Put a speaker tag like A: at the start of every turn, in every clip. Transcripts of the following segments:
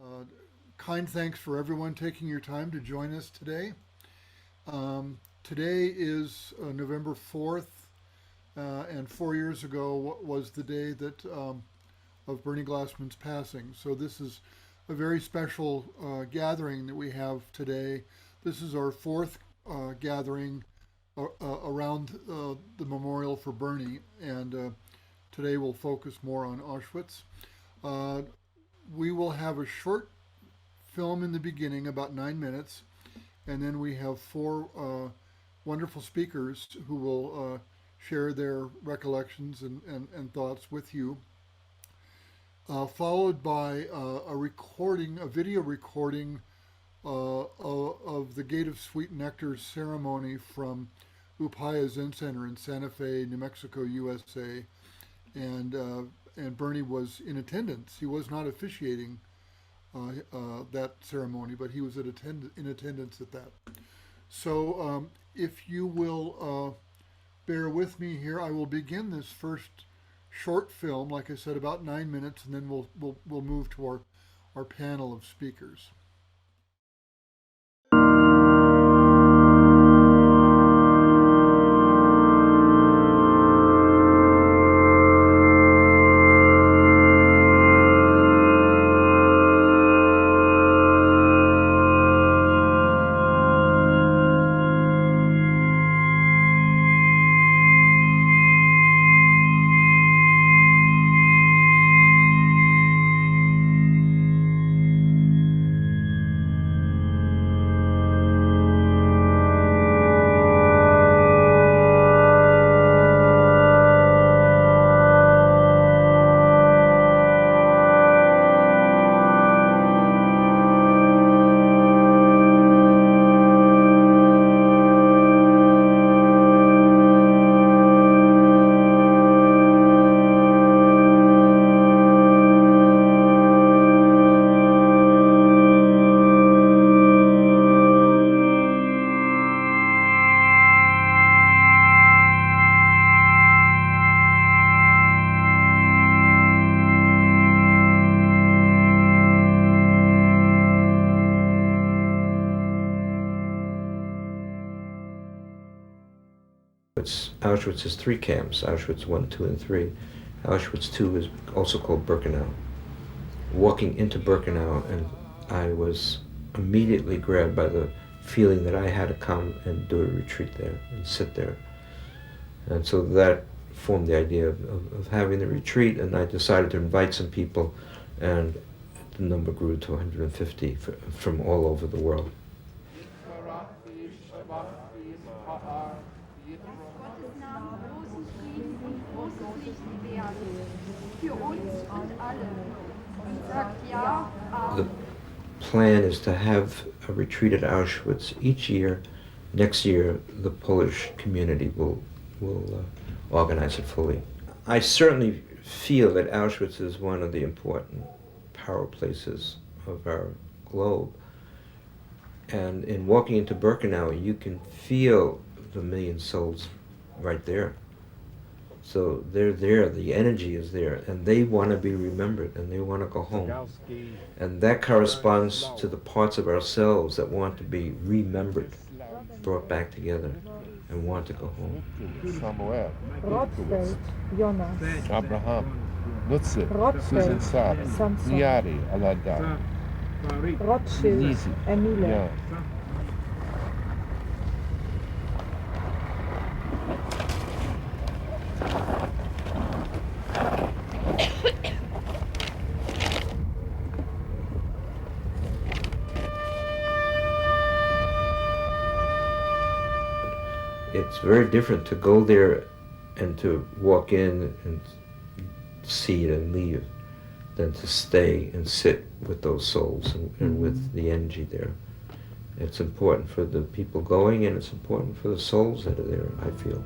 A: Uh, kind thanks for everyone taking your time to join us today. Today is November 4th, and 4 years ago was the day of Bernie Glassman's passing. So this is a very special gathering that we have today. This is our fourth gathering around the memorial for Bernie, and today we'll focus more on Auschwitz. Uh, we will have a short film in the beginning, about 9 minutes, and then we have four wonderful speakers who will share their recollections and thoughts with you, followed by a video recording of the Gate of Sweet Nectar ceremony from Upaya Zen Center in Santa Fe, New Mexico, USA, and Bernie was in attendance. He was not officiating that ceremony, but he was in attendance at that. So if you will bear with me here, I will begin this first short film, like I said, about 9 minutes, and then we'll move to our panel of speakers.
B: Auschwitz has three camps, Auschwitz 1, 2, and 3. Auschwitz 2 is also called Birkenau. Walking into Birkenau, and I was immediately grabbed by the feeling that I had to come and do a retreat there and sit there. And so that formed the idea of having the retreat, and I decided to invite some people, and the number grew to 150 from all over the world. The plan is to have a retreat at Auschwitz each year. Next year, the Polish community will organize it fully. I certainly feel that Auschwitz is one of the important power places of our globe. And in walking into Birkenau, you can feel the million souls right there. So they're there, the energy is there, and they want to be remembered, and they want to go home. And that corresponds to the parts of ourselves that want to be remembered, brought back together, and want to go home.
C: Samuel, Rothfeld, Jonas, Abraham, Lutze, Susan Saab, Niari, Alada, Rothschild, Emile. Yeah.
B: It's very different to go there and to walk in and see it and leave than to stay and sit with those souls and with the energy there. It's important for the people going, and it's important for the souls that are there, I feel.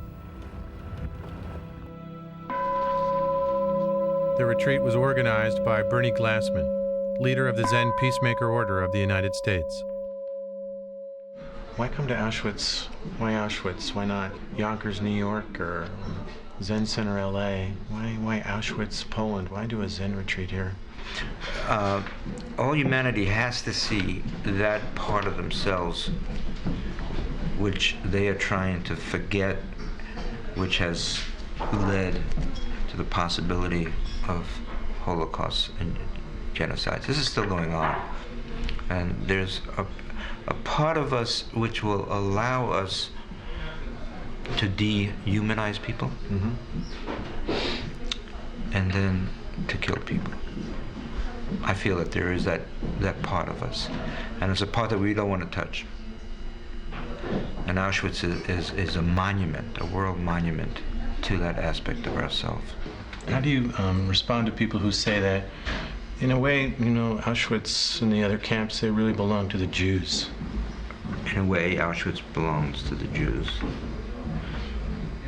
D: The retreat was organized by Bernie Glassman, leader of the Zen Peacemaker Order of the United States. Why come to Auschwitz? Why Auschwitz? Why not Yonkers, New York, or Zen Center, LA? Why Auschwitz, Poland? Why do a Zen retreat here?
B: All humanity has to see that part of themselves which they are trying to forget, which has led to the possibility of Holocausts and genocides. This is still going on. And there's a part of us which will allow us to dehumanize people, and then to kill people. I feel that there is that part of us, and it's a part that we don't want to touch. And Auschwitz is a monument, a world monument to that aspect of ourselves.
D: How do you respond to people who say that, in a way, Auschwitz and the other camps, they really belong to the Jews?
B: In a way, Auschwitz belongs to the Jews.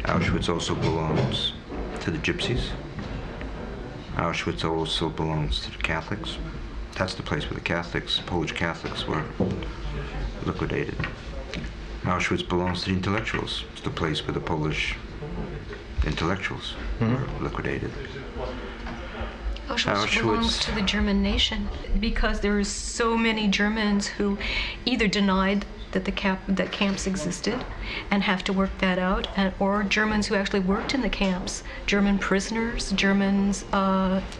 B: Auschwitz also belongs to the Gypsies. Auschwitz also belongs to the Catholics. That's the place where the Catholics, Polish Catholics, were liquidated. Auschwitz belongs to the intellectuals. It's the place where the Polish intellectuals were liquidated.
E: Auschwitz belongs to the German nation because there are so many Germans who either denied that that camps existed and have to work that out, or Germans who actually worked in the camps, German prisoners, Germans,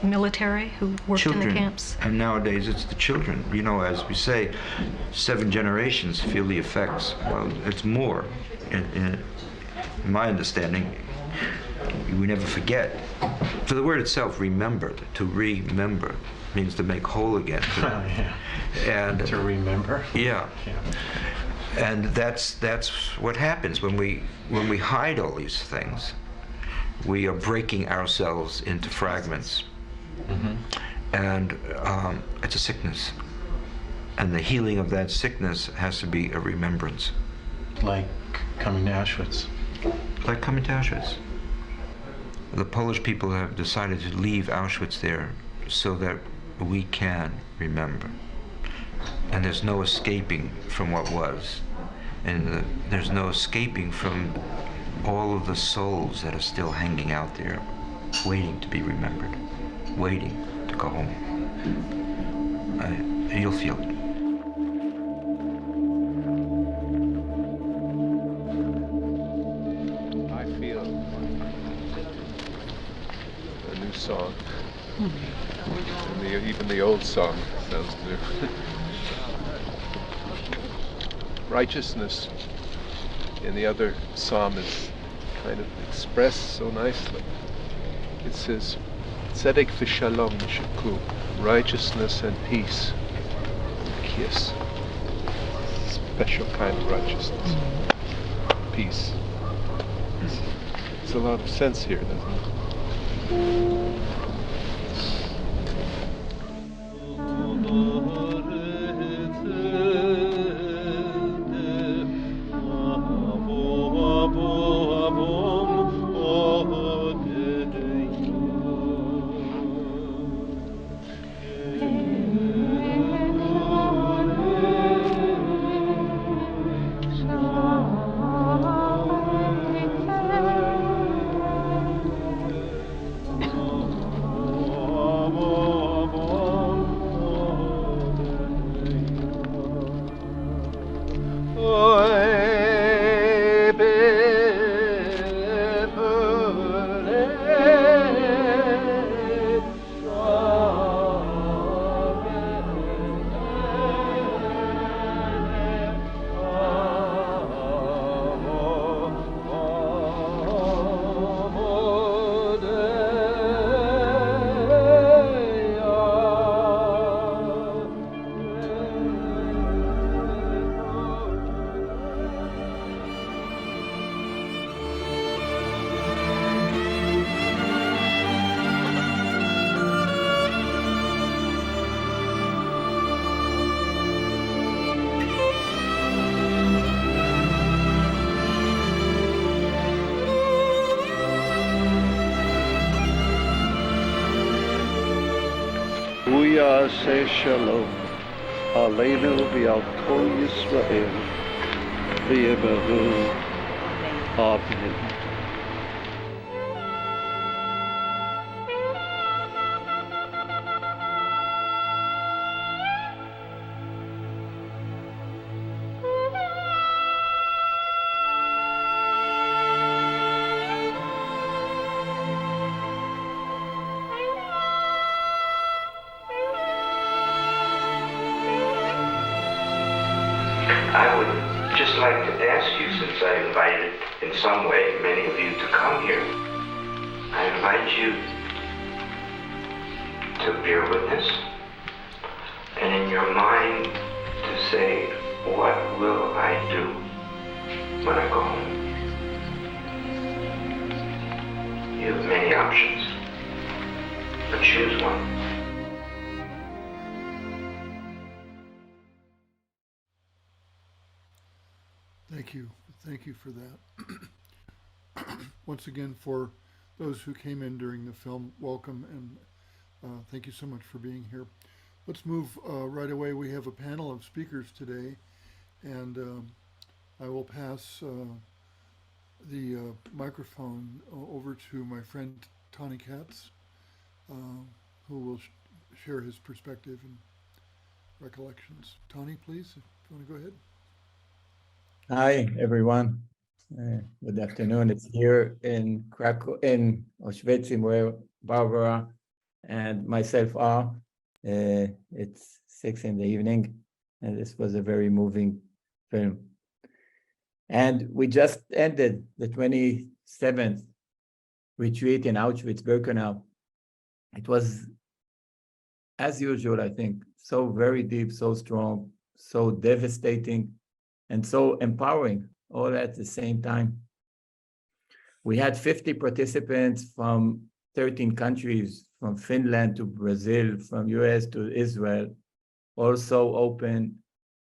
E: military who worked in the camps.
B: And nowadays it's the children. As we say, 7 generations feel the effects. Well, it's more. In my understanding, we never forget. For the word itself, remembered, to remember, means to make whole again. And
D: to remember?
B: Yeah. And that's what happens when we hide all these things. We are breaking ourselves into fragments. And it's a sickness. And the healing of that sickness has to be a remembrance.
D: Like coming to Auschwitz.
B: Like coming to Auschwitz. The Polish people have decided to leave Auschwitz there so that we can remember. And there's no escaping from what was. And there's no escaping from all of the souls that are still hanging out there, waiting to be remembered, waiting to go home. You'll feel it.
C: I feel a new song. And even the old song sounds new. Righteousness in the other psalm is kind of expressed so nicely. It says, Tzedek v'shalom yishku, righteousness and peace. Kiss. Special kind of righteousness. Peace. There's a lot of sense here, doesn't it?
F: Say shalom, Aleinu v'al kol Yisrael, v'yemehu, Amen.
B: I would just like to ask you, since I invited in some way many of you to come here, I invite you to bear witness, and in your mind to say, what will I do when I go home? You have many options, but choose one.
A: Thank you. Thank you for that. Once again, for those who came in during the film, welcome, and thank you so much for being here. Let's move right away. We have a panel of speakers today, and I will pass the microphone over to my friend Tony Katz, who will share his perspective and recollections. Tony, please, if you want to go ahead.
G: Hi, everyone. Good afternoon. It's here in Krakow, in Auschwitz, in where Barbara and myself are. It's 6 p.m, and this was a very moving film. And we just ended the 27th retreat in Auschwitz-Birkenau. It was, as usual, I think, so very deep, so strong, so devastating, and so empowering, all at the same time. We had 50 participants from 13 countries, from Finland to Brazil, from US to Israel, also open,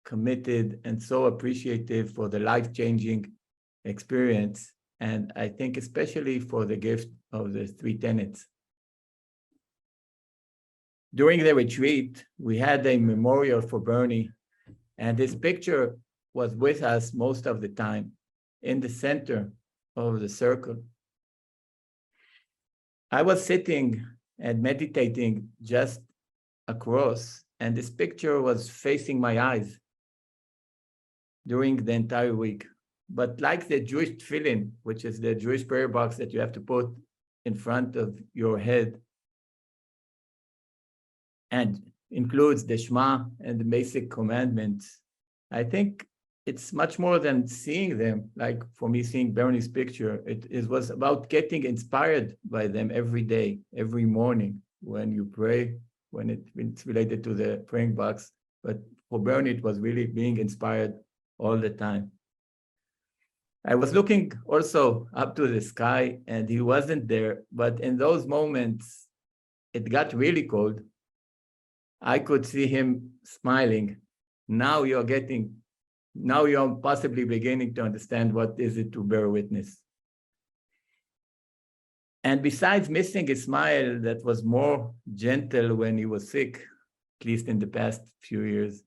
G: committed, and so appreciative for the life-changing experience, and I think especially for the gift of the 3 tenets. During the retreat, we had a memorial for Bernie, and his picture was with us most of the time in the center of the circle. I was sitting and meditating just across, and this picture was facing my eyes during the entire week. But like the Jewish tefillin, which is the Jewish prayer box that you have to put in front of your head, and includes the Shema and the basic commandments, I think it's much more than seeing them. Like for me, seeing Bernie's picture, it was about getting inspired by them every day, every morning when you pray, when it's related to the praying box. But for Bernie, it was really being inspired all the time. I was looking also up to the sky, and he wasn't there. But in those moments, it got really cold. I could see him smiling. Now you're possibly beginning to understand what is it to bear witness. And besides missing a smile that was more gentle when he was sick, at least in the past few years,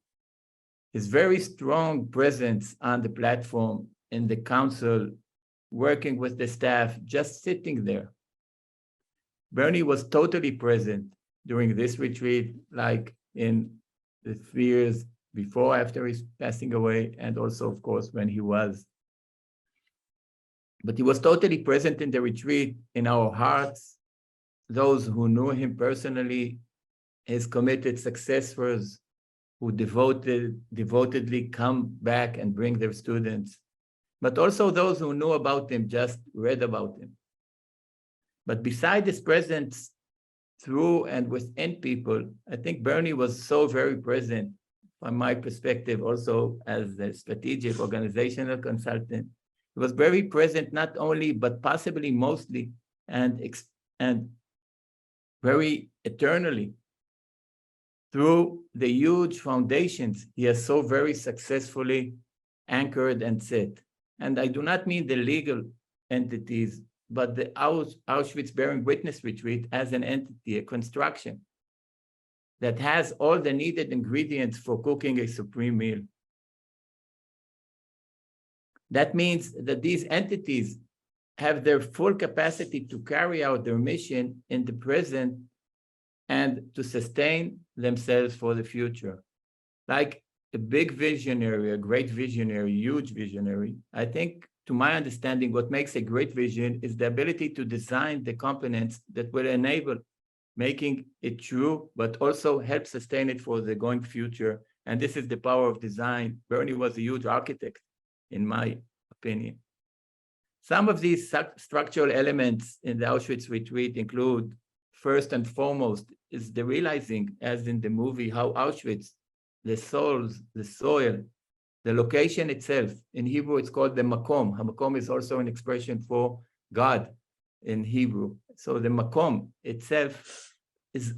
G: his very strong presence on the platform, in the council, working with the staff, just sitting there. Bernie was totally present during this retreat, like in the 3 years before, after his passing away, and also, of course, when he was. But he was totally present in the retreat, in our hearts, those who knew him personally, his committed successors who devotedly come back and bring their students, but also those who knew about him, just read about him. But beside his presence through and within people, I think Bernie was so very present, from my perspective, also as a strategic organizational consultant. He was very present, not only, but possibly mostly, and very eternally, through the huge foundations he has so very successfully anchored and set. And I do not mean the legal entities, but the Auschwitz Bearing Witness Retreat as an entity, a construction that has all the needed ingredients for cooking a supreme meal. That means that these entities have their full capacity to carry out their mission in the present and to sustain themselves for the future. Like a big visionary, a great visionary, huge visionary, I think, to my understanding, what makes a great vision is the ability to design the components that will enable making it true, but also help sustain it for the going future And this is the power of design. Bernie was a huge architect, in my opinion. Some of these structural elements in the Auschwitz retreat include, first and foremost, is the realizing, as in the movie, how Auschwitz, the souls, the soil, the location itself, in Hebrew it's called the makom. Makom is also an expression for God in Hebrew. So the makom itself is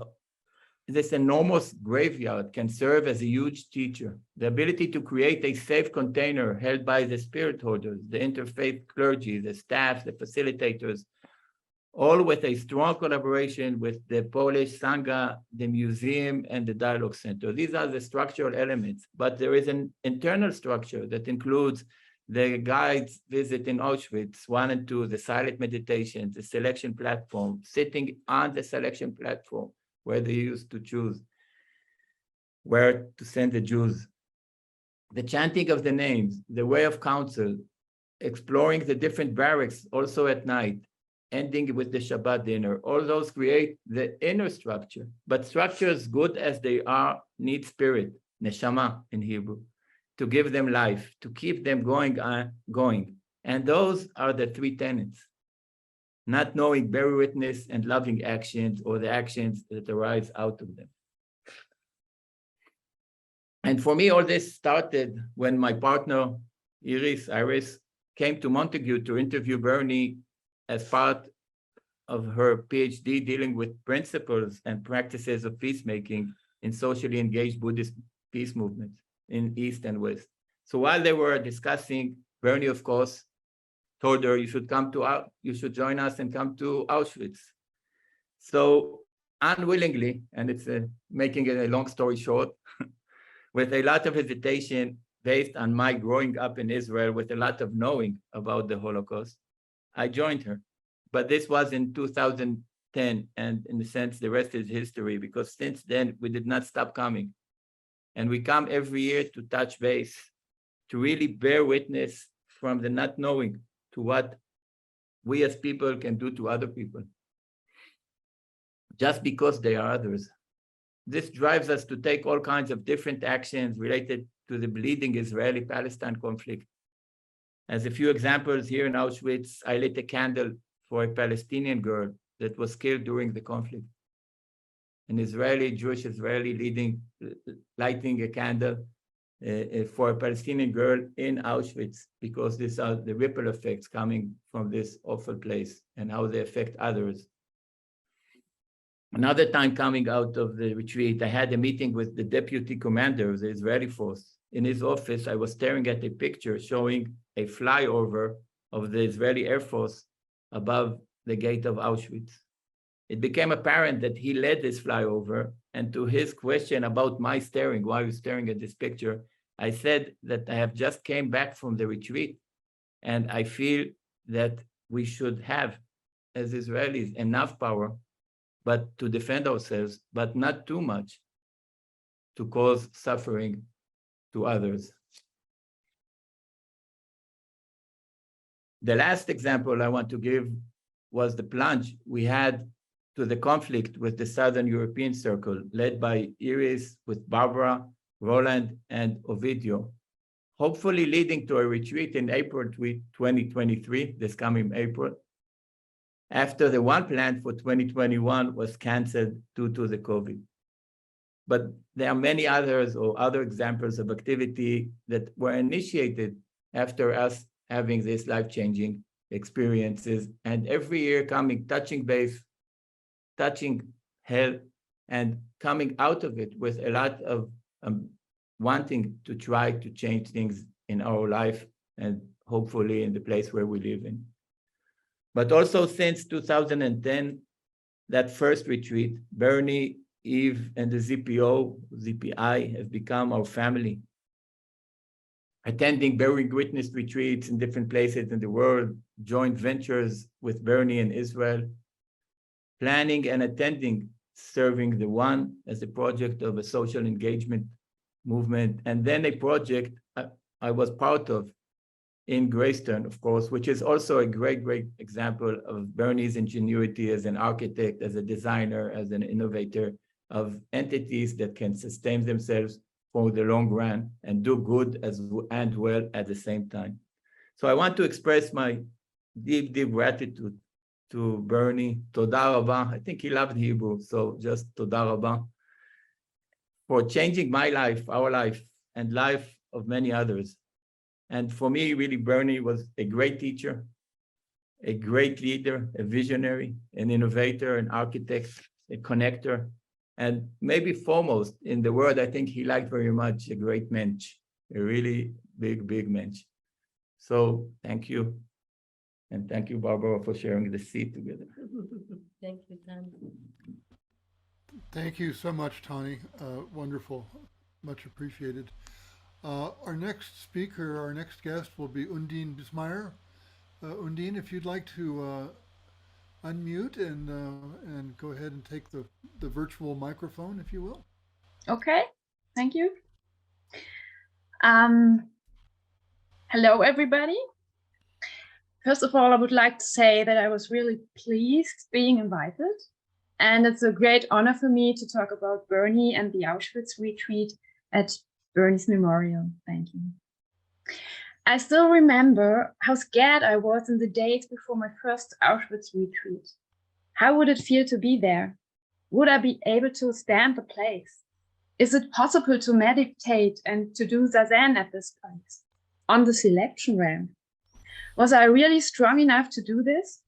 G: this enormous graveyard can serve as a huge teacher. The ability to create a safe container held by the spirit holders, the interfaith clergy, the staff, the facilitators, all with a strong collaboration with the Polish Sangha, the museum, and the Dialogue Center. These are the structural elements, but there is an internal structure that includes the guides visit in Auschwitz, 1 and 2, the silent meditation, the selection platform, sitting on the selection platform, where they used to choose where to send the Jews, the chanting of the names, the way of counsel, exploring the different barracks also at night, ending with the Shabbat dinner. All those create the inner structure, but structures, good as they are, need spirit, neshama in Hebrew, to give them life, to keep them going. And those are the 3 tenets. Not knowing, bear witness, and loving actions, or the actions that arise out of them. And for me, all this started when my partner, Iris, came to Montague to interview Bernie as part of her PhD dealing with principles and practices of peacemaking in socially engaged Buddhist peace movements in East and West. So while they were discussing, Bernie, of course, told her, you should join us and come to Auschwitz. So unwillingly, and it's making it a long story short, with a lot of hesitation based on my growing up in Israel with a lot of knowing about the Holocaust, I joined her. But this was in 2010, and in a sense, the rest is history, because since then, we did not stop coming. And we come every year to touch base, to really bear witness from the not knowing to what we as people can do to other people, just because they are others. This drives us to take all kinds of different actions related to the bleeding Israeli-Palestine conflict. As a few examples, here in Auschwitz, I lit a candle for a Palestinian girl that was killed during the conflict. An Jewish Israeli lighting a candle for a Palestinian girl in Auschwitz, because these are the ripple effects coming from this awful place and how they affect others. Another time coming out of the retreat, I had a meeting with the deputy commander of the Israeli force. In his office, I was staring at a picture showing a flyover of the Israeli Air Force above the gate of Auschwitz. It became apparent that he led this flyover, and to his question about my staring, why are you staring at this picture, I said that I have just came back from the retreat, and I feel that we should have, as Israelis, enough power, but to defend ourselves, but not too much to cause suffering to others. The last example I want to give was the plunge we had to the conflict with the Southern European Circle, led by Iris, with Barbara, Roland, and Ovidio, hopefully leading to a retreat in April 2023, this coming April, after the one planned for 2021 was canceled due to the COVID. But there are many others or other examples of activity that were initiated after us having these life-changing experiences, and every year coming, touching base, touching hell, and coming out of it with a lot of wanting to try to change things in our life and hopefully in the place where we live in. But also since 2010, that first retreat, Bernie, Eve, and the ZPI have become our family. Attending bearing witness retreats in different places in the world, joint ventures with Bernie in Israel, planning and attending Serving the One as a project of a social engagement movement, and then a project I was part of in Greystone, of course, which is also a great, great example of Bernie's ingenuity as an architect, as a designer, as an innovator of entities that can sustain themselves for the long run and do good and well at the same time. So I want to express my deep, deep gratitude to Bernie. Toda Rabba. I think he loved Hebrew, so just Toda Rabba for changing my life, our life, and life of many others. And for me, really, Bernie was a great teacher, a great leader, a visionary, an innovator, an architect, a connector, and maybe foremost in the word I think he liked very much, a great mensch, a really big, big mensch. So thank you. And thank you, Barbara, for sharing the seat together.
H: Thank you, Dan.
A: Thank you so much, Tani. Wonderful. Much appreciated. Our next speaker, our next guest will be Undine Bismayer. Undine, if you'd like to unmute and go ahead and take the virtual microphone, if you will.
I: Okay, thank you. Hello, everybody. First of all, I would like to say that I was really pleased being invited. And it's a great honor for me to talk about Bernie and the Auschwitz retreat at Bernie's memorial. Thank you. I still remember how scared I was in the days before my first Auschwitz retreat. How would it feel to be there? Would I be able to stand the place? Is it possible to meditate and to do Zazen at this place? On the selection ramp? Was I really strong enough to do this?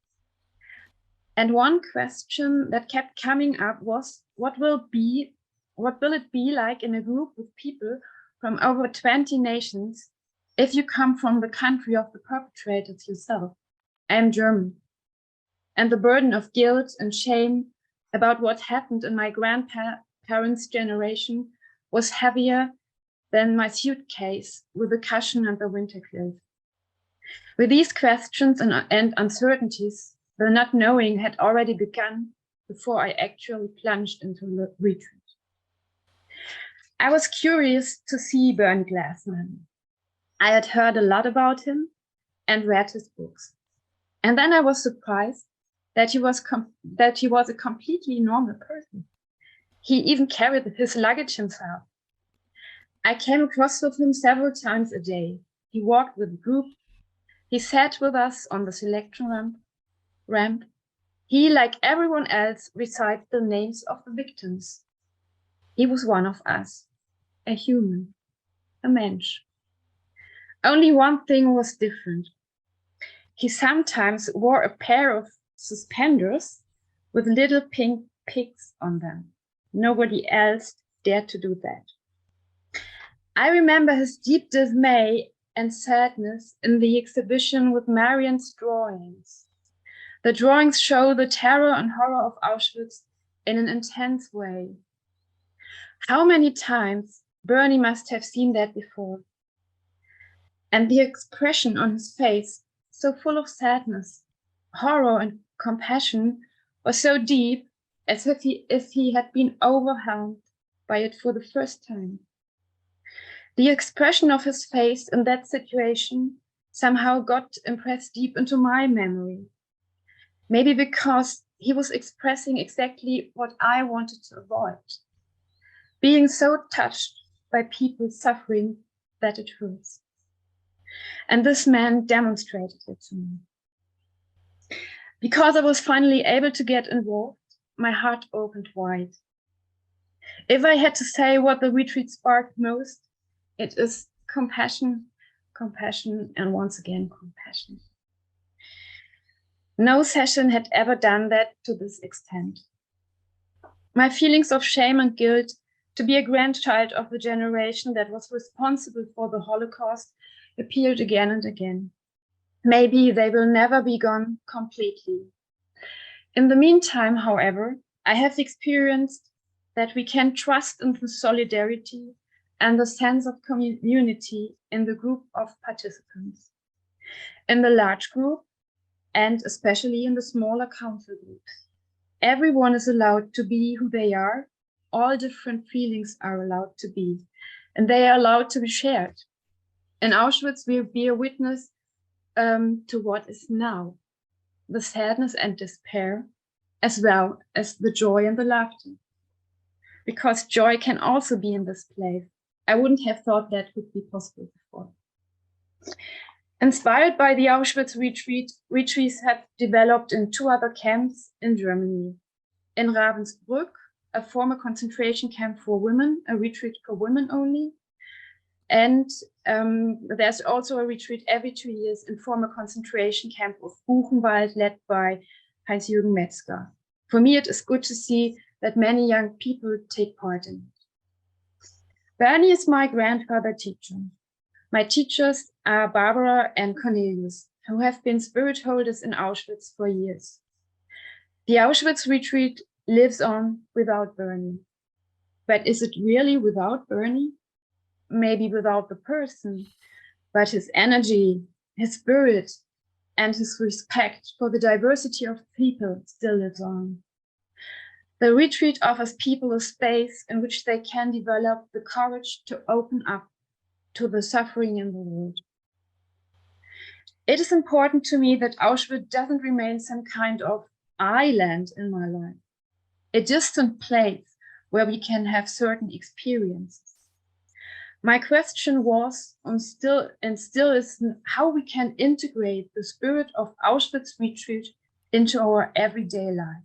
I: And one question that kept coming up was, what will it be like in a group with people from over 20 nations if you come from the country of the perpetrators yourself? I am German. And the burden of guilt and shame about what happened in my grandparents' generation was heavier than my suitcase with the cushion and the winter clothes. With these questions and uncertainties, the not knowing had already begun before I actually plunged into the retreat. I was curious to see Bernie Glassman. I had heard a lot about him and read his books. And then I was surprised that he was a completely normal person. He even carried his luggage himself. I came across with him several times a day. He walked with a group. He sat with us on the selection ramp. He, like everyone else, recited the names of the victims. He was one of us, a human, a mensch. Only one thing was different. He sometimes wore a pair of suspenders with little pink pigs on them. Nobody else dared to do that. I remember his deep dismay and sadness in the exhibition with Marian's drawings. The drawings show the terror and horror of Auschwitz in an intense way. How many times Bernie must have seen that before? And the expression on his face, so full of sadness, horror, and compassion, was so deep, as if he had been overwhelmed by it for the first time. The expression of his face in that situation somehow got impressed deep into my memory. Maybe because he was expressing exactly what I wanted to avoid. Being so touched by people suffering that it hurts. And this man demonstrated it to me. Because I was finally able to get involved, my heart opened wide. If I had to say what the retreat sparked most, it is compassion, compassion, and once again, compassion. No session had ever done that to this extent. My feelings of shame and guilt to be a grandchild of the generation that was responsible for the Holocaust appeared again and again. Maybe they will never be gone completely. In the meantime, however, I have experienced that we can trust in the solidarity and the sense of community in the group of participants, in the large group, and especially in the smaller council groups. Everyone is allowed to be who they are. All different feelings are allowed to be, and they are allowed to be shared. In Auschwitz, we bear witness to what is now, the sadness and despair, as well as the joy and the laughter. Because joy can also be in this place, I wouldn't have thought that would be possible before. Inspired by the Auschwitz retreat, retreats have developed in 2 other camps in Germany. In Ravensbrück, a former concentration camp for women, a retreat for women only. And there's also a retreat every 2 years in former concentration camp of Buchenwald, led by Heinz-Jürgen Metzger. For me, it is good to see that many young people take part in it. Bernie is my grandfather teacher. My teachers are Barbara and Cornelius, who have been spirit holders in Auschwitz for years. The Auschwitz retreat lives on without Bernie. But is it really without Bernie? Maybe without the person, but his energy, his spirit, and his respect for the diversity of people still lives on. The retreat offers people a space in which they can develop the courage to open up to the suffering in the world. It is important to me that Auschwitz doesn't remain some kind of island in my life, a distant place where we can have certain experiences. My question was, and still is, how we can integrate the spirit of Auschwitz retreat into our everyday life.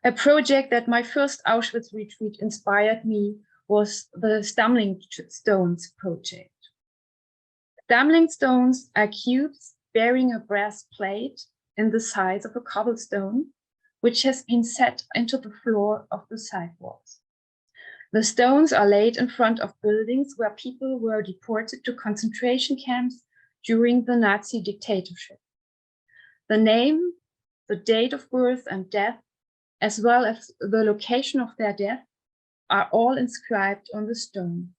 I: A project that my first Auschwitz retreat inspired me was the Stumbling Stones project. Stumbling stones are cubes bearing a brass plate in the size of a cobblestone, which has been set into the floor of the sidewalks. The stones are laid in front of buildings where people were deported to concentration camps during the Nazi dictatorship. The name, the date of birth and death, as well as the location of their death, are all inscribed on the stone.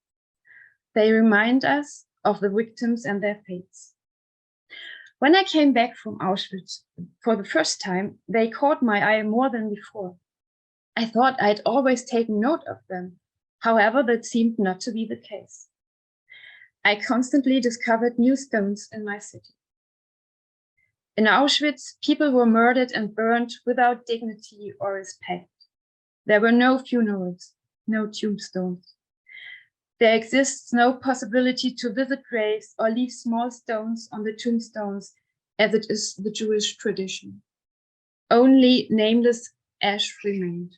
I: They remind us of the victims and their fates. When I came back from Auschwitz for the first time, they caught my eye more than before. I thought I'd always taken note of them. However, that seemed not to be the case. I constantly discovered new stones in my city. In Auschwitz, people were murdered and burned without dignity or respect. There were no funerals, no tombstones. There exists no possibility to visit graves or leave small stones on the tombstones, as it is the Jewish tradition. Only nameless ash remained.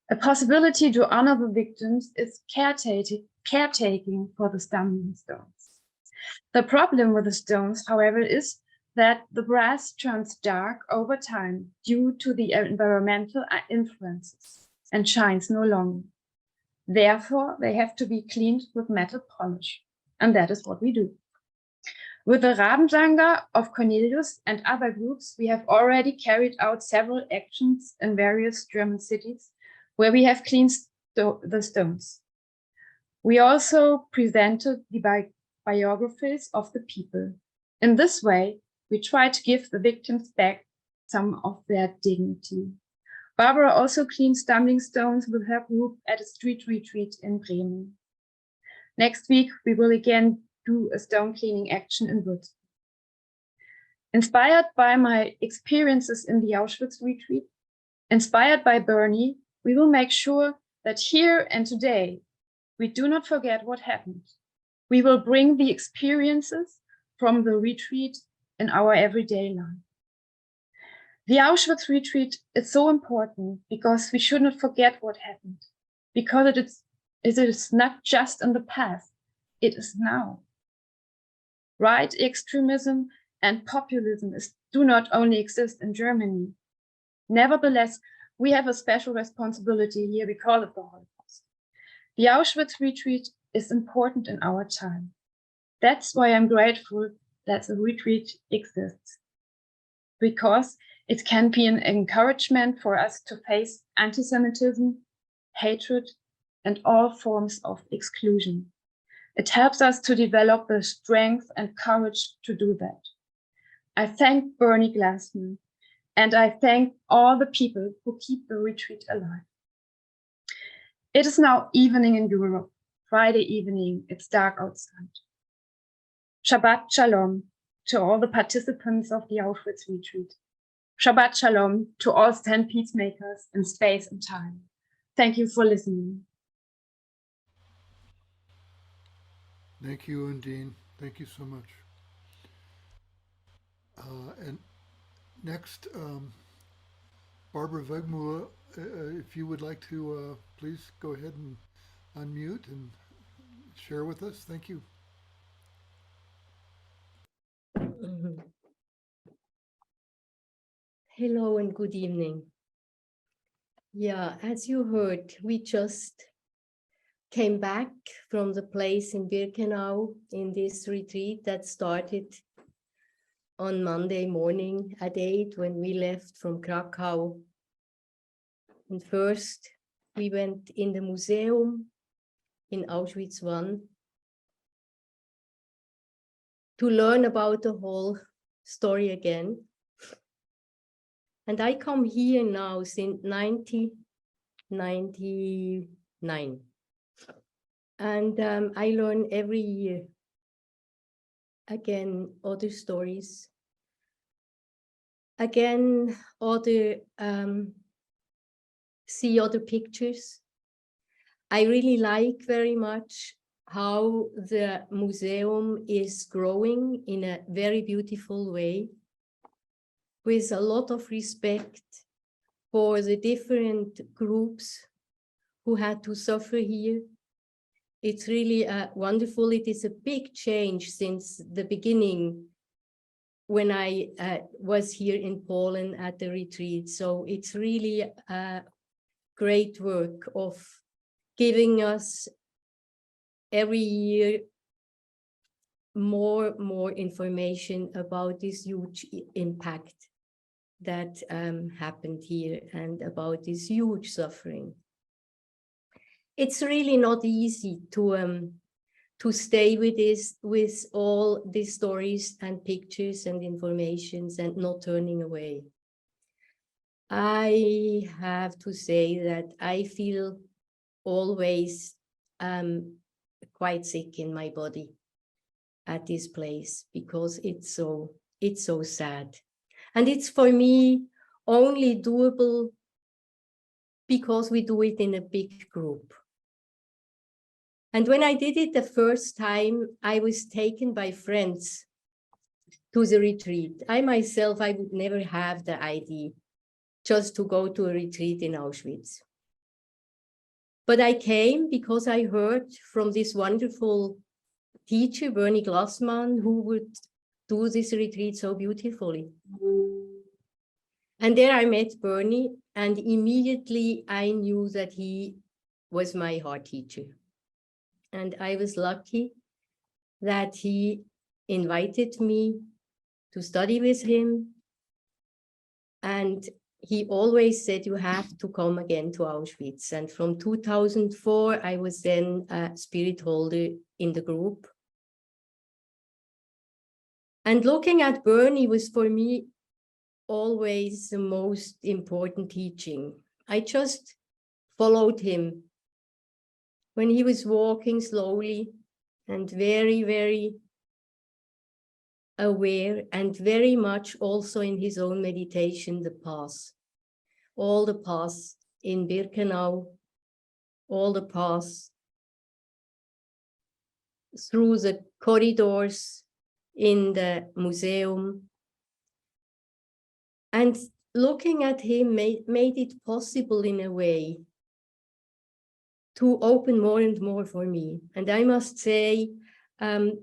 I: A possibility to honor the victims is caretaking for the stumbling stones. The problem with the stones, however, is that the brass turns dark over time due to the environmental influences and shines no longer. Therefore, they have to be cleaned with metal polish, and that is what we do. With the Rabensanger of Cornelius and other groups, we have already carried out several actions in various German cities where we have cleaned the stones. We also presented the biographies of the people. In this way, we try to give the victims back some of their dignity. Barbara also cleaned stumbling stones with her group at a street retreat in Bremen. Next week, we will again do a stone cleaning action in Würzburg. Inspired by my experiences in the Auschwitz retreat, inspired by Bernie, we will make sure that here and today, we do not forget what happened. We will bring the experiences from the retreat in our everyday life. The Auschwitz retreat is so important because we should not forget what happened, because it is not just in the past, it is now. Right extremism and populism do not only exist in Germany. Nevertheless, we have a special responsibility here because of the Holocaust. The Auschwitz retreat is important in our time. That's why I'm grateful that the retreat exists, because it can be an encouragement for us to face anti-Semitism, hatred, and all forms of exclusion. It helps us to develop the strength and courage to do that. I thank Bernie Glassman, and I thank all the people who keep the retreat alive. It is now evening in Europe, Friday evening, it's dark outside. Shabbat Shalom to all the participants of the Auschwitz retreat. Shabbat Shalom to all stand peacemakers in space and time. Thank you for listening.
A: Thank you, Undine. Thank you so much. And next, Barbara Wegmüller, if you would like to please go ahead and unmute and share with us. Thank you.
H: Mhm. Hello and good evening. Yeah, as you heard, we just came back from the place in Birkenau in this retreat that started on Monday morning at 8 when we left from Krakow. And first, we went in the museum in Auschwitz I to learn about the whole story again. And I come here now since 1999. And I learn every year, again, other stories. Again, see other pictures. I really like very much how the museum is growing in a very beautiful way, with a lot of respect for the different groups who had to suffer here. It's really wonderful. It is a big change since the beginning when I was here in Poland at the retreat. So it's really a great work of giving us every year more information about this huge impact that happened here and about this huge suffering. It's really not easy to stay with this, with all these stories and pictures and informations and not turning away. I have to say that I feel always quite sick in my body at this place because it's so sad. And it's for me only doable because we do it in a big group. And when I did it the first time, I was taken by friends to the retreat. I myself, I would never have the idea just to go to a retreat in Auschwitz. But I came because I heard from this wonderful teacher, Bernie Glassman, who would do this retreat so beautifully. And there I met Bernie, and immediately I knew that he was my heart teacher. And I was lucky that he invited me to study with him. And he always said, you have to come again to Auschwitz. And from 2004, I was then a spirit holder in the group. And looking at Bernie was for me always the most important teaching. I just followed him when he was walking slowly and very, very aware and very much also in his own meditation, the paths, all the paths in Birkenau, all the paths through the corridors in the museum. And looking at him made it possible in a way to open more and more for me. And I must say that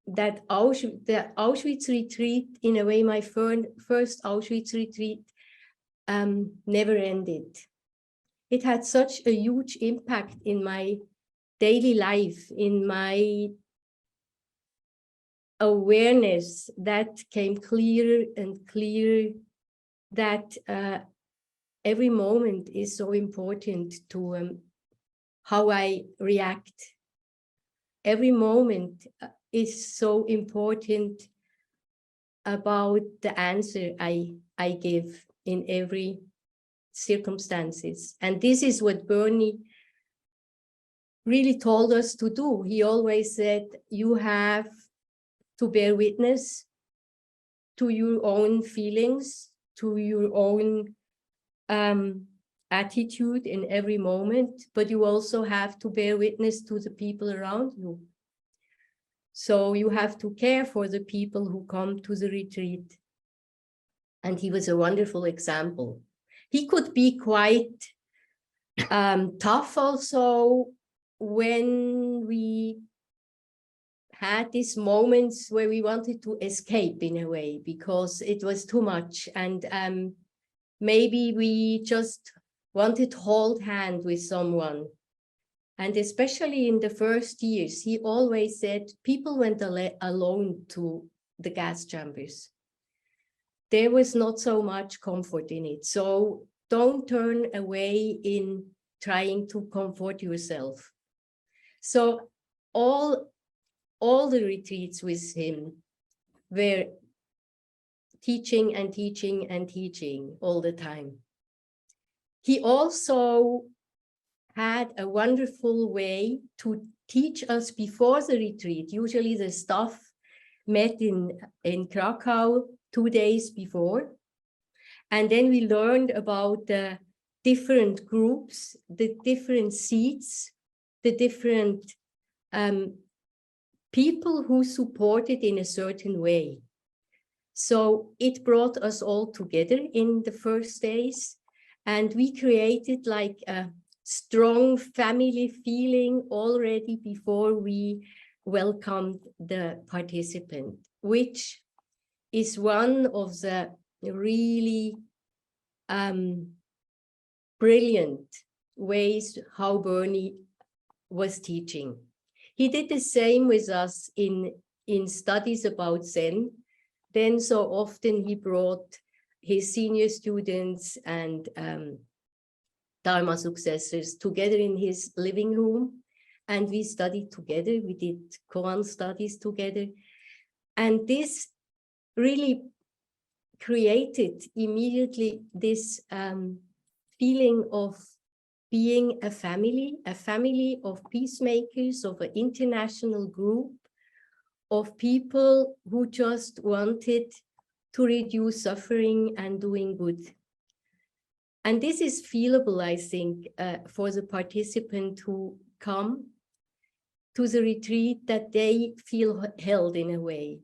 H: the Auschwitz retreat, in a way, my first Auschwitz retreat never ended. It had such a huge impact in my daily life, in my awareness that came clearer and clearer, that every moment is so important to how I react. Every moment is so important about the answer I give in every circumstances. And this is what Bernie really told us to do. He always said, you have to bear witness to your own feelings, to your own attitude in every moment, but you also have to bear witness to the people around you. So you have to care for the people who come to the retreat. And he was a wonderful example. He could be quite tough also when we had these moments where we wanted to escape in a way because it was too much. And maybe we just wanted to hold hand with someone. And especially in the first years, he always said people went alone to the gas chambers. There was not so much comfort in it. So don't turn away in trying to comfort yourself. So all the retreats with him were teaching and teaching and teaching all the time. He also had a wonderful way to teach us before the retreat. Usually the staff met in Krakow 2 days before. And then we learned about the different groups, the different seats, the different people who supported in a certain way. So it brought us all together in the first days. And we created like a strong family feeling already before we welcomed the participant, which is one of the really brilliant ways how Bernie was teaching. He did the same with us in studies about Zen. Then so often he brought his senior students and Dharma successors together in his living room, and we studied together. We did koan studies together, and this really created immediately this feeling of being a family of peacemakers, of an international group of people who just wanted to reduce suffering and doing good. And this is feelable, I think, for the participants who come to the retreat, that they feel held in a way.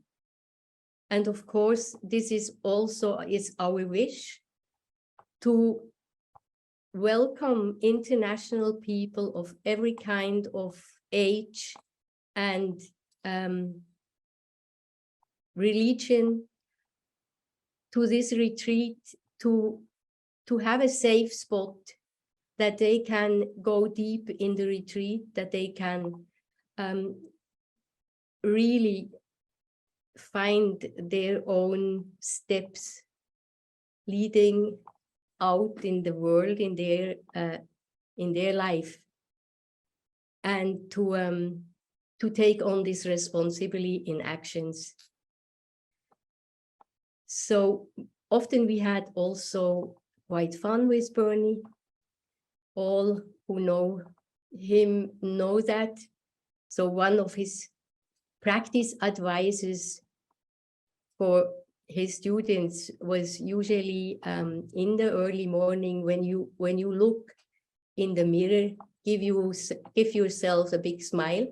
H: And of course, this is also our wish to welcome international people of every kind of age and religion to this retreat, to have a safe spot that they can go deep in the retreat, that they can really find their own steps leading out in the world, in their life, and to take on this responsibility in actions. So often we had also quite fun with Bernie. All who know him know that. So one of his practice advices for his students was usually in the early morning, when you look in the mirror, give yourself a big smile.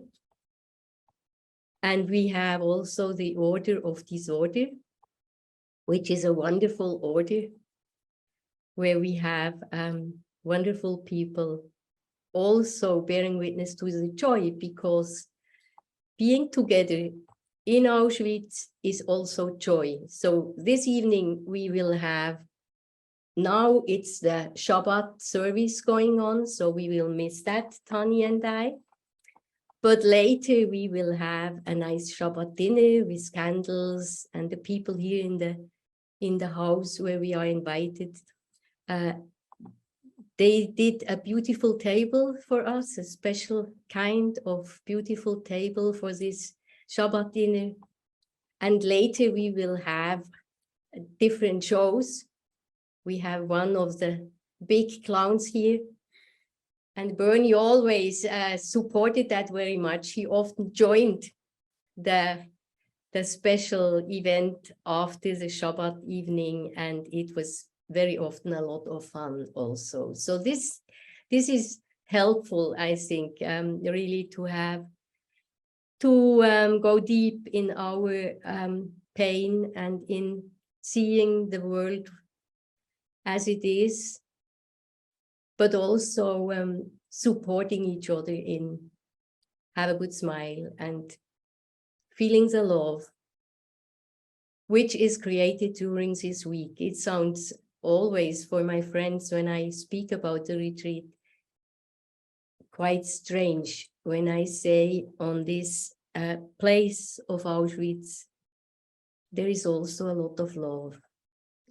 H: And we have also the order of disorder, which is a wonderful order where we have wonderful people also bearing witness to the joy, because being together in Auschwitz is also joy. So this evening we will have, now it's the Shabbat service going on, so we will miss that, Tani and I. But later we will have a nice Shabbat dinner with candles, and the people here in the house where we are invited, they did a beautiful table for us, a special kind of beautiful table for this Shabbat dinner. And later we will have different shows. We have one of the big clowns here. And Bernie always supported that very much. He often joined the special event after the Shabbat evening, and it was very often a lot of fun also. So this is helpful, I think, really to to go deep in our pain and in seeing the world as it is, but also supporting each other in have a good smile and feelings of love, which is created during this week. It sounds always for my friends when I speak about the retreat quite strange when I say on this place of Auschwitz, there is also a lot of love.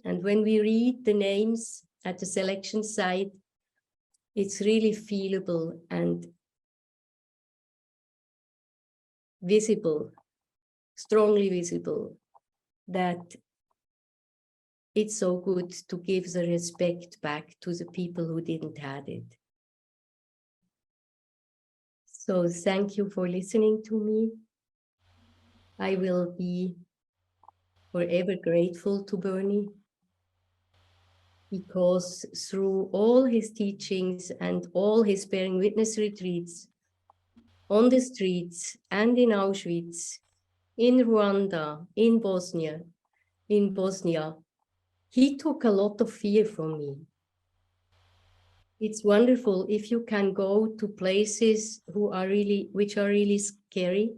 H: And when we read the names at the selection site, it's really feelable and visible, strongly visible, that it's so good to give the respect back to the people who didn't have it. So thank you for listening to me. I will be forever grateful to Bernie, because through all his teachings and all his bearing witness retreats, on the streets and in Auschwitz, in Rwanda, in Bosnia, he took a lot of fear from me. It's wonderful if you can go to places which are really scary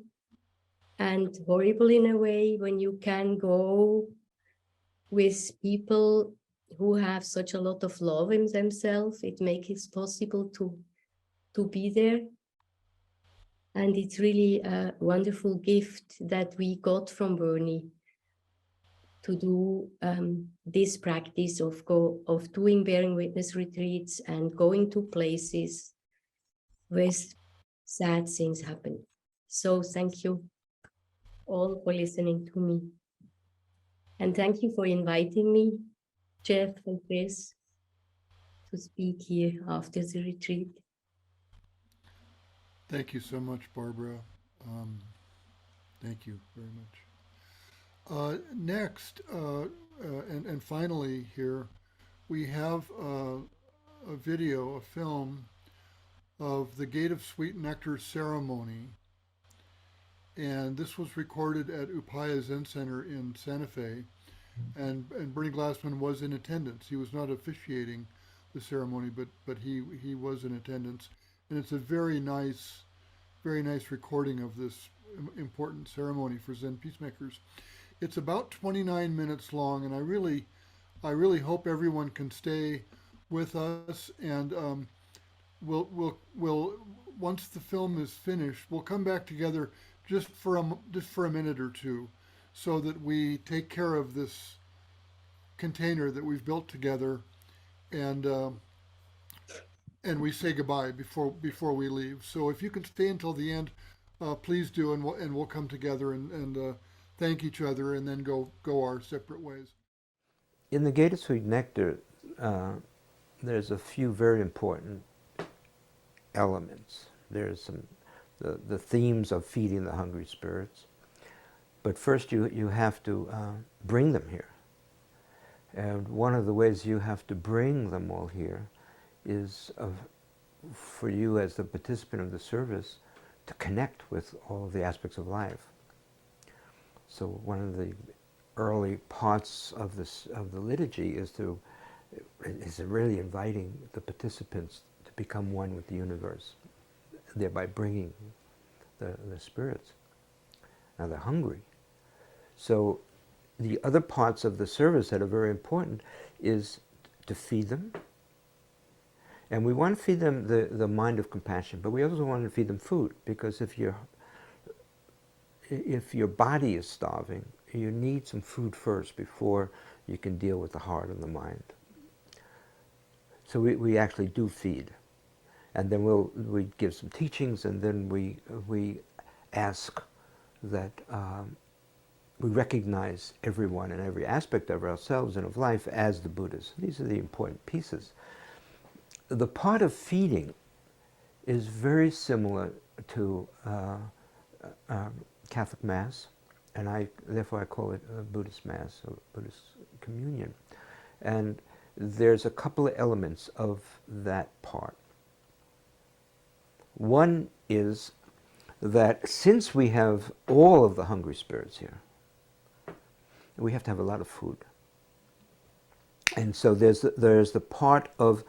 H: and horrible in a way, when you can go with people who have such a lot of love in themselves. It makes it possible to be there. And it's really a wonderful gift that we got from Bernie to do this practice of doing bearing witness retreats and going to places where sad things happen. So thank you all for listening to me. And thank you for inviting me, Jeff and Chris, to speak here after the retreat.
A: Thank you so much, Barbara. Thank you very much. Next, and finally here, we have a video, a film of the Gate of Sweet Nectar ceremony. And this was recorded at Upaya Zen Center in Santa Fe. And Bernie Glassman was in attendance. He was not officiating the ceremony, but he was in attendance. And it's a very nice recording of this important ceremony for Zen peacemakers. It's about 29 minutes long, and I really hope everyone can stay with us. And we'll once the film is finished, we'll come back together just for a minute or two, so that we take care of this container that we've built together, and we say goodbye before we leave. So if you can stay until the end, please do, and we'll come together and thank each other, and then go our separate ways.
B: In the Gate of Sweet Nectar, there's a few very important elements. There's the themes of feeding the hungry spirits, but first you have to bring them here. And one of the ways you have to bring them all here is for you as the participant of the service to connect with all of the aspects of life. So one of the early parts of the liturgy is really inviting the participants to become one with the universe, thereby bringing the spirits. Now they're hungry. So the other parts of the service that are very important is to feed them. And we want to feed them the mind of compassion, but we also want to feed them food, because if your body is starving, you need some food first before you can deal with the heart and the mind. So we actually do feed. And then we give some teachings, and then we ask that we recognize everyone and every aspect of ourselves and of life as the Buddhas. These are the important pieces. The part of feeding is very similar to Catholic Mass, and therefore I call it a Buddhist Mass or Buddhist communion. And there's a couple of elements of that part. One is that since we have all of the hungry spirits here, we have to have a lot of food. And so there's the part of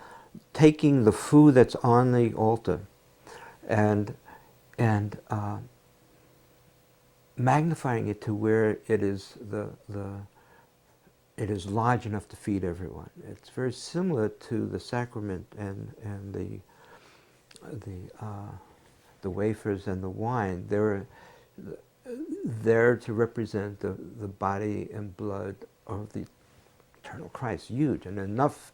B: taking the food that's on the altar and magnifying it to where it is it is large enough to feed everyone. It's very similar to the sacrament and the wafers and the wine. They're there to represent the body and blood of the eternal Christ, huge, and enough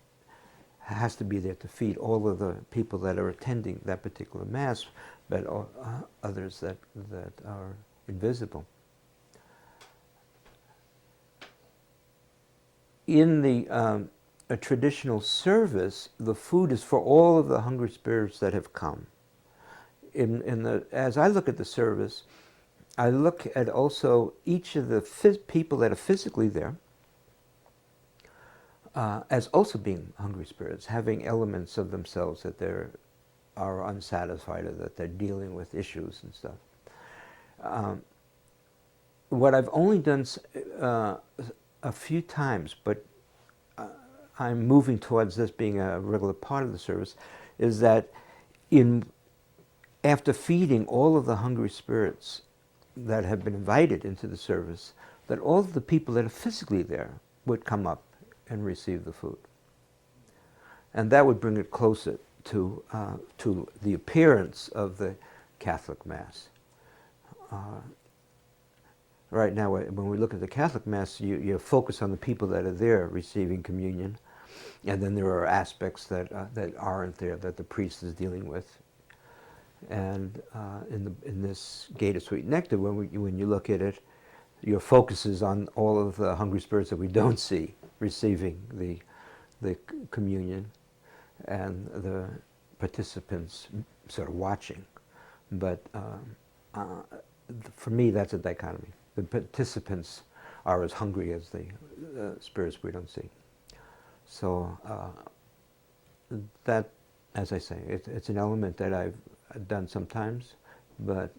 B: has to be there to feed all of the people that are attending that particular Mass, but others that are invisible. In a traditional service, the food is for all of the hungry spirits that have come. As I look at the service, I look at also each of the people that are physically there as also being hungry spirits, having elements of themselves that are unsatisfied or that they're dealing with issues and stuff. What I've only done a few times, but I'm moving towards this being a regular part of the service, is that after feeding all of the hungry spirits that have been invited into the service, that all of the people that are physically there would come up and receive the food. And that would bring it closer to the appearance of the Catholic Mass. Right now, when we look at the Catholic Mass, you focus on the people that are there receiving communion, and then there are aspects that aren't there, that the priest is dealing with. And in this Gate of Sweet Nectar, when you look at it, your focus is on all of the hungry spirits that we don't see receiving the communion, and the participants sort of watching. But for me, that's a dichotomy. The participants are as hungry as the spirits we don't see. So that, as I say, it's an element that I've done sometimes, but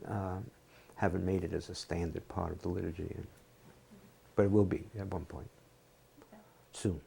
B: haven't made it as a standard part of the liturgy. But it will be at one point, soon.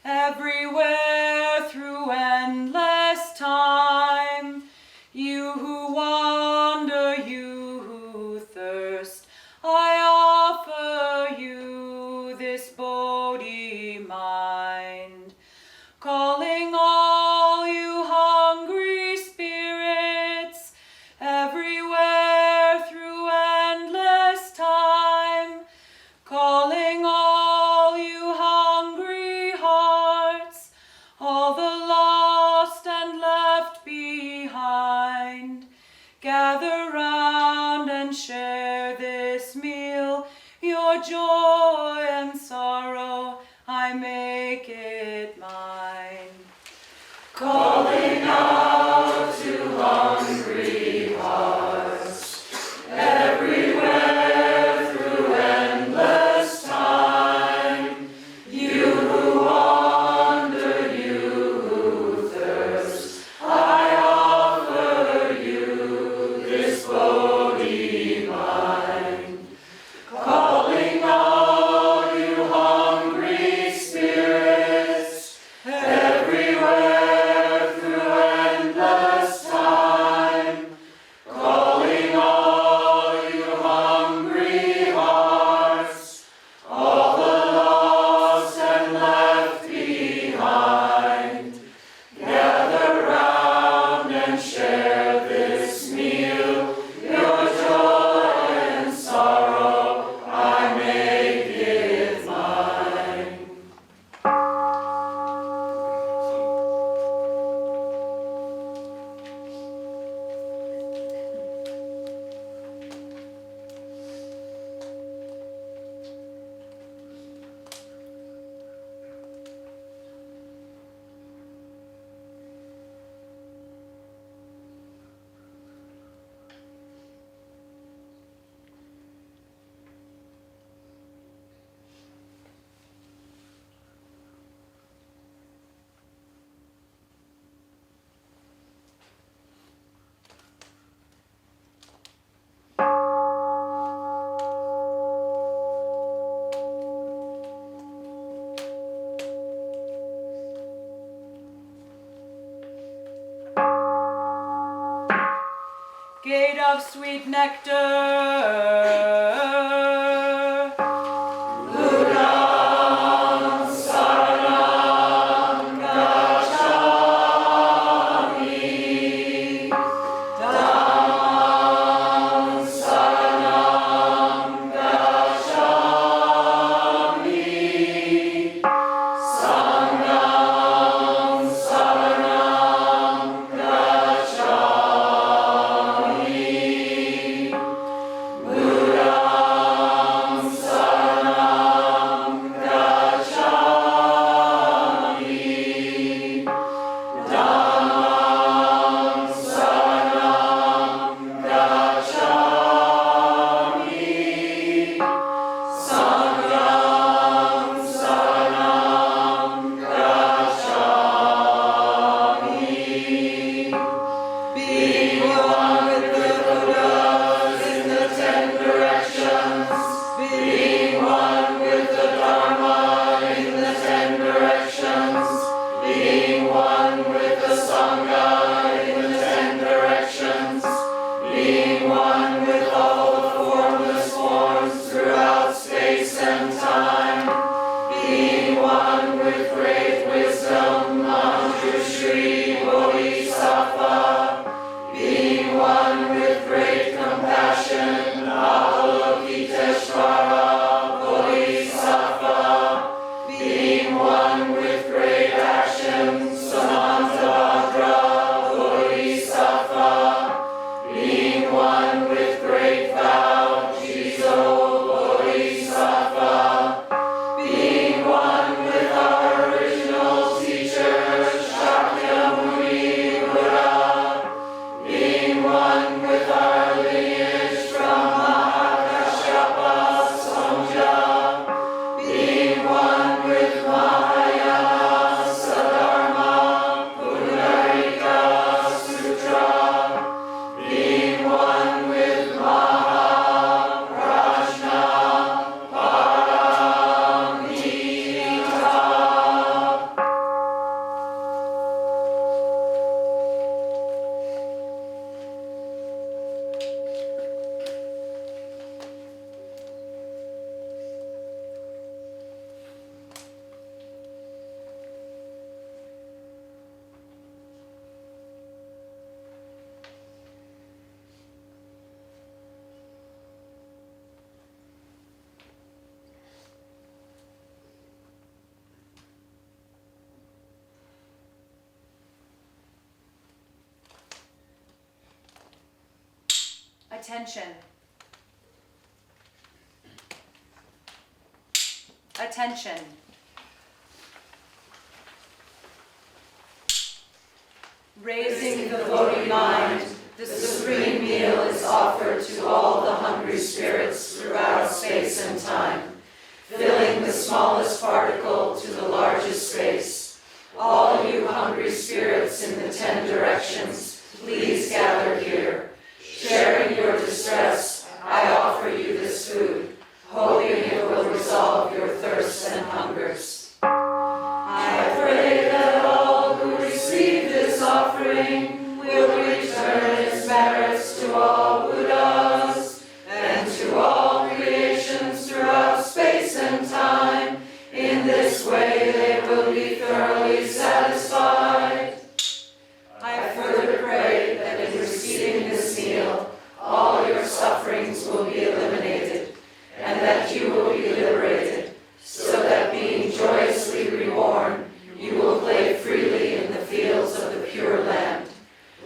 J: everywhere through endless time. You who wander, you who thirst, I offer you this Bodhi mind, calling all you hungry spirits everywhere gate of sweet nectar. Attention. Attention. Raising the voting mind, the supreme meal is offered to all the hungry spirits throughout space and time, filling the smallest particle to the largest space. All you hungry spirits in the 10 directions, please gather here. Sharing your distress, I offer you this food, hoping it will resolve your thirsts and hungers. I pray that all who receive this offering will return its merits to all Buddhas and to all creations throughout space and time. In this way they will be thoroughly satisfied. I further pray that in receiving this meal, all your sufferings will be eliminated, and that you will be liberated, so that being joyously reborn, you will play freely in the fields of the Pure Land.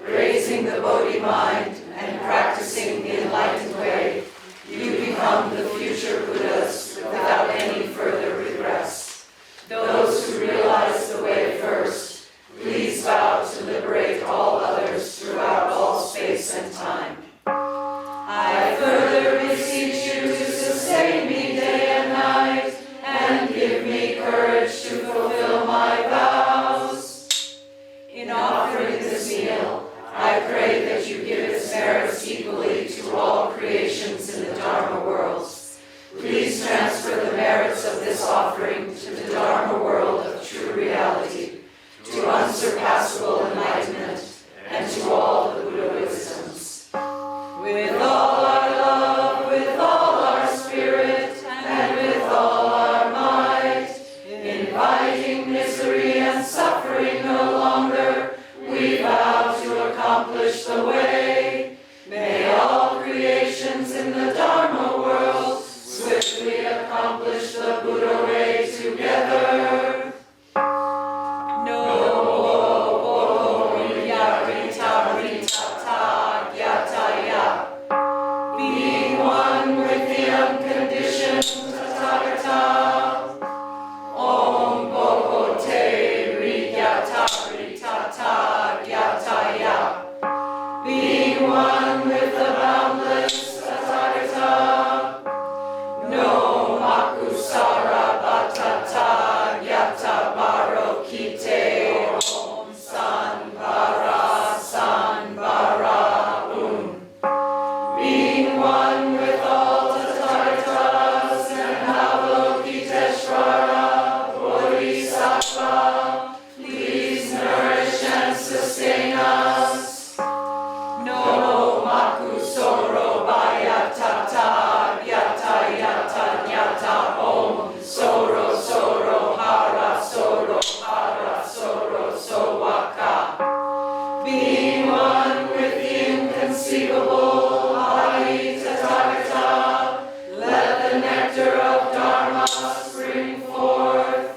J: Raising the Bodhi mind and practicing the enlightened way, you become the future Buddhas without any further regress. Those who realize the way first, please vow to liberate all others throughout all space and time. I further beseech you to sustain me day and night, and give me courage to fulfill my vows. In offering this meal, I pray that you give its merits equally to all creations in the Dharma worlds. Please transfer the merits of this offering to the Dharma world of true reality, to unsurpassable enlightenment, and to all the Buddha wisdoms. accomplish the way. May all creations in the Dharma world swiftly accomplish the Buddha way together. No Yarita Rita Ta Yata Ya. Being one with the unconditioned Tathagata. Om Boho Te Riyata Rita Ta Yata Ya. Being one with the boundless Tathagata. No Makusara Batata Yata Baro Kite Om San Bara Being one with all Tathagatas and Avalokiteshvara Bodhisattva, please nourish and sustain us. No Makusoro Bayatata Yata Yata Yata Om Soro Soro Hara Soro Sowaka. Being one with the inconceivable Adi Tathagata, let the nectar of Dharma spring forth.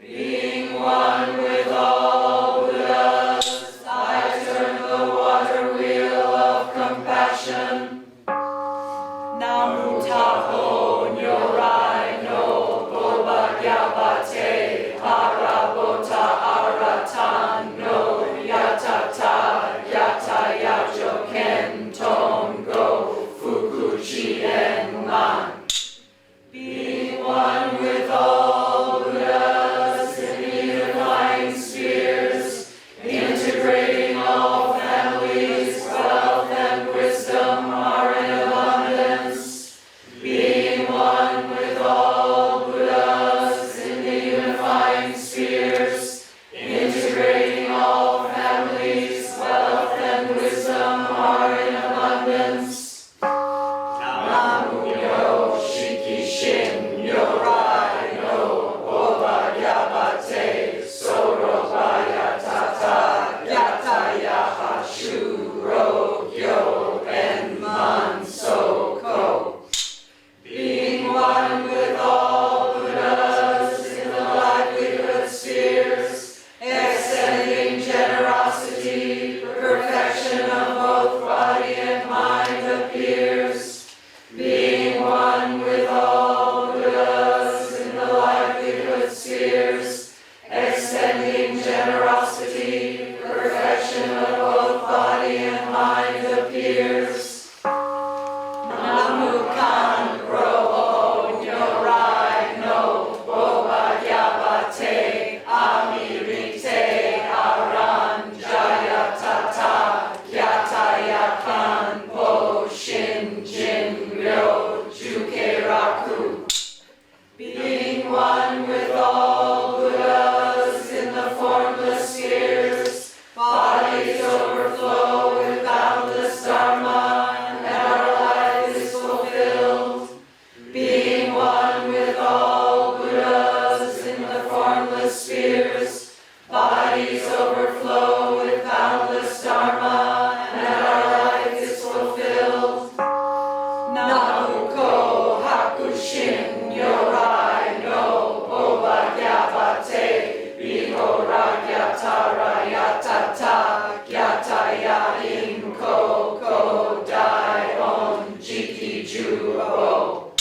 J: Being one with spheres. Bodies overflow with boundless dharma, and our life is fulfilled. Nabuko hakushin yorai no obagyabate biko ragyatara yatata gyataya inko ko dai on jiki jubo.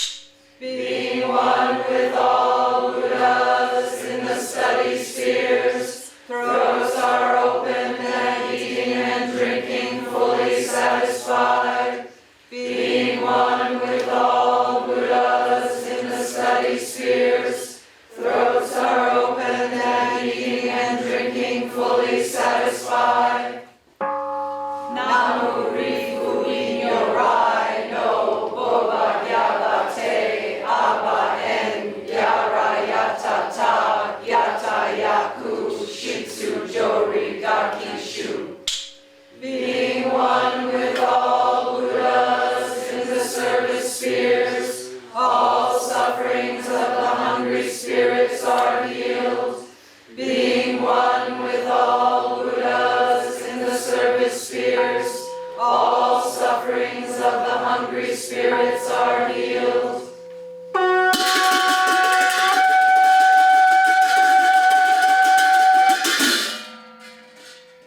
J: Being one with all Buddhas in the study spheres, throats are open and eating and drinking fully satisfied. Being one with all Buddhas in the study spheres, throats are open and eating and drinking fully satisfied. Namu Rifu Inyorai no Boba Gyabate Abba En Gyara Yatata Yata Yaku Shitsu Jori Gakishu. Being one with all Buddhas in the service spheres, all sufferings of the hungry spirits are healed. Being one with all Buddhas in the service spheres, all sufferings of the hungry spirits are healed.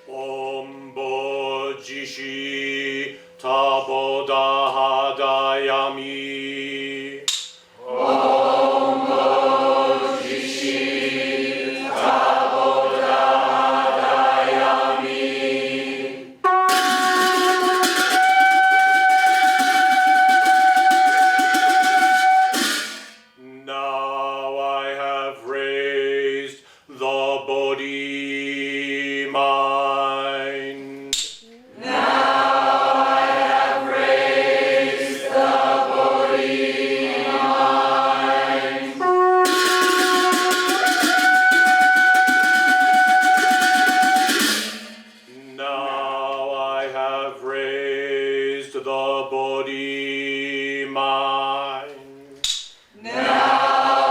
K: Ombo Jishi Taboda Hadayami. Now I have raised the Bodhi mind.
J: Now I have raised the Bodhi mind.
K: Now I have raised the Bodhi mind.
J: Now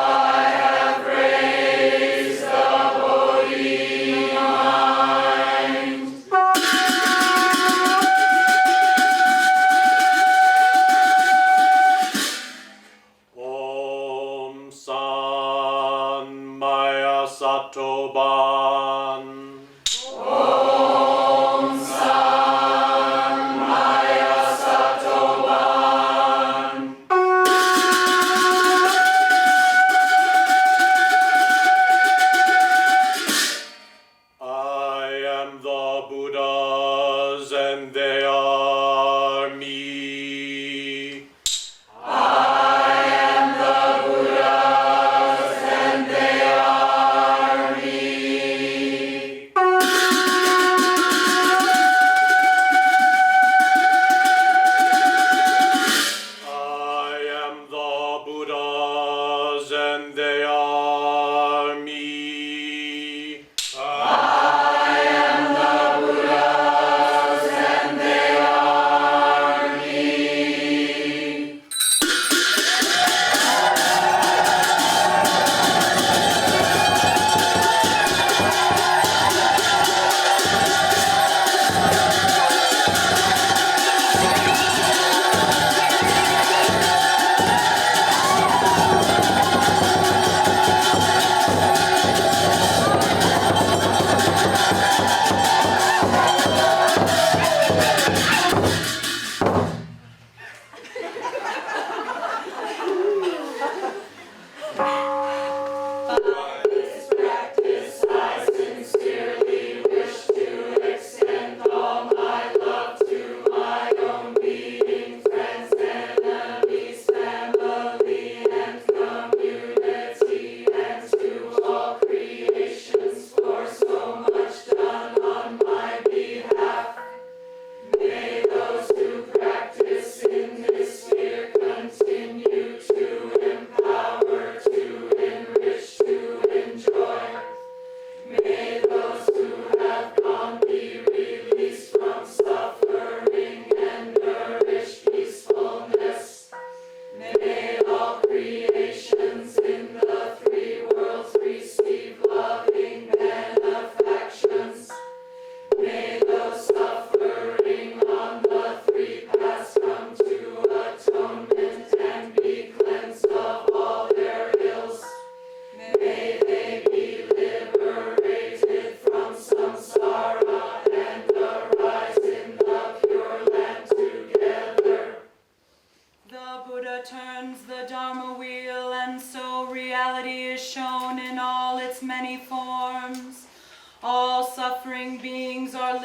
J: I have raised the Bodhi mind.
K: Om San Maya Satoban.
J: Om San Maya Satoban.
K: I am the Buddhas and they are me.
J: I am the Buddhas and they are me.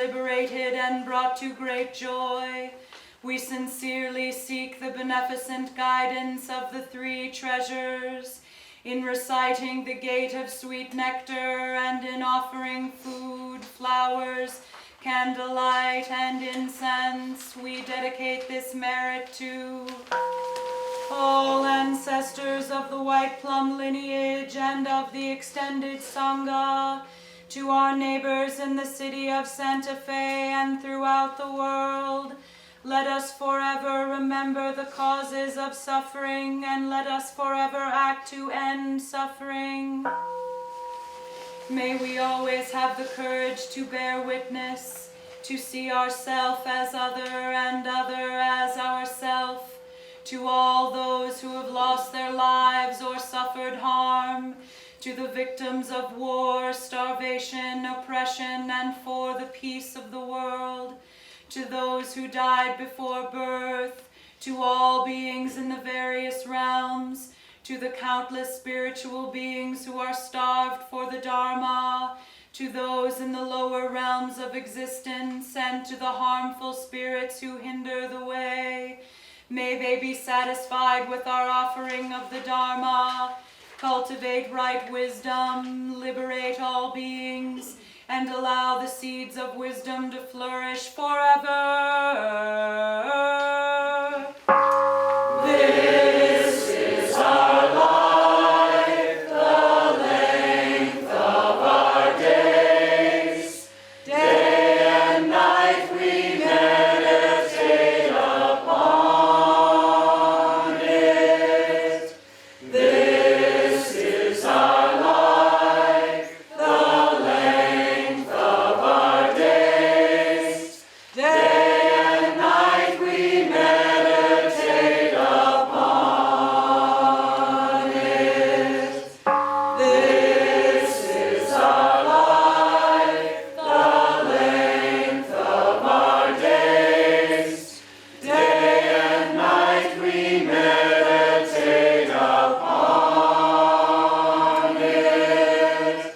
J: liberated and brought to great joy. We sincerely seek the beneficent guidance of the three treasures in reciting the gate of sweet nectar and in offering food, flowers, candlelight, and incense. We dedicate this merit to all ancestors of the White Plum lineage and of the extended Sangha, to our neighbors in the city of Santa Fe and throughout the world. Let us forever remember the causes of suffering, and let us forever act to end suffering. May we always have the courage to bear witness, to see ourself as other and other as ourself, to all those who have lost their lives or suffered harm, to the victims of war, starvation, oppression, and for the peace of the world, to those who died before birth, to all beings in the various realms, to the countless spiritual beings who are starved for the Dharma, to those in the lower realms of existence, and to the harmful spirits who hinder the way. May they be satisfied with our offering of the Dharma, cultivate right wisdom, liberate all beings, and allow the seeds of wisdom to flourish forever. This is our life, the length of our days. Day and night we meditate upon it. This is our life, the length of our days. Day and night we meditate upon it. This is our life, the length of our days. Day and night we meditate upon it.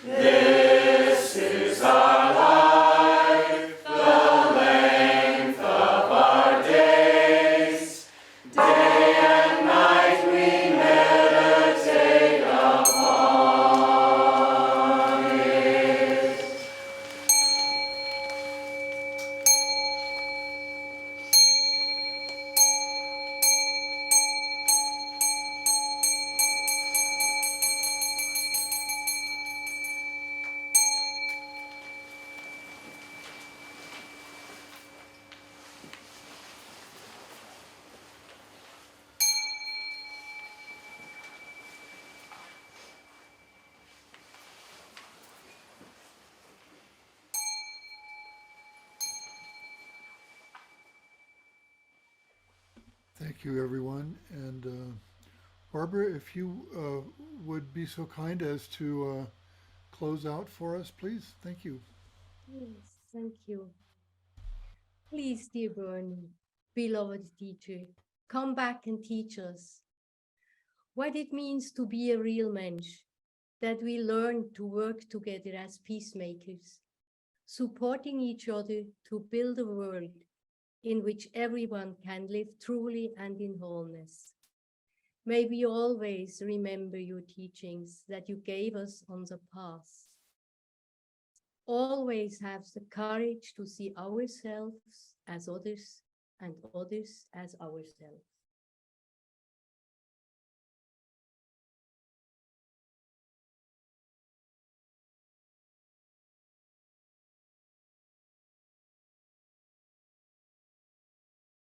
J: This is our life, the length of our days. Day and night we meditate upon it.
A: Thank you, everyone. And Barbara, if you would be so kind as to close out for us, please. Thank you.
H: Yes, thank you. Please, dear Bernie, beloved teacher, come back and teach us what it means to be a real mensch, that we learn to work together as peacemakers, supporting each other to build a world in which everyone can live truly and in wholeness. May we always remember your teachings that you gave us on the path. Always have the courage to see ourselves as others and others as ourselves.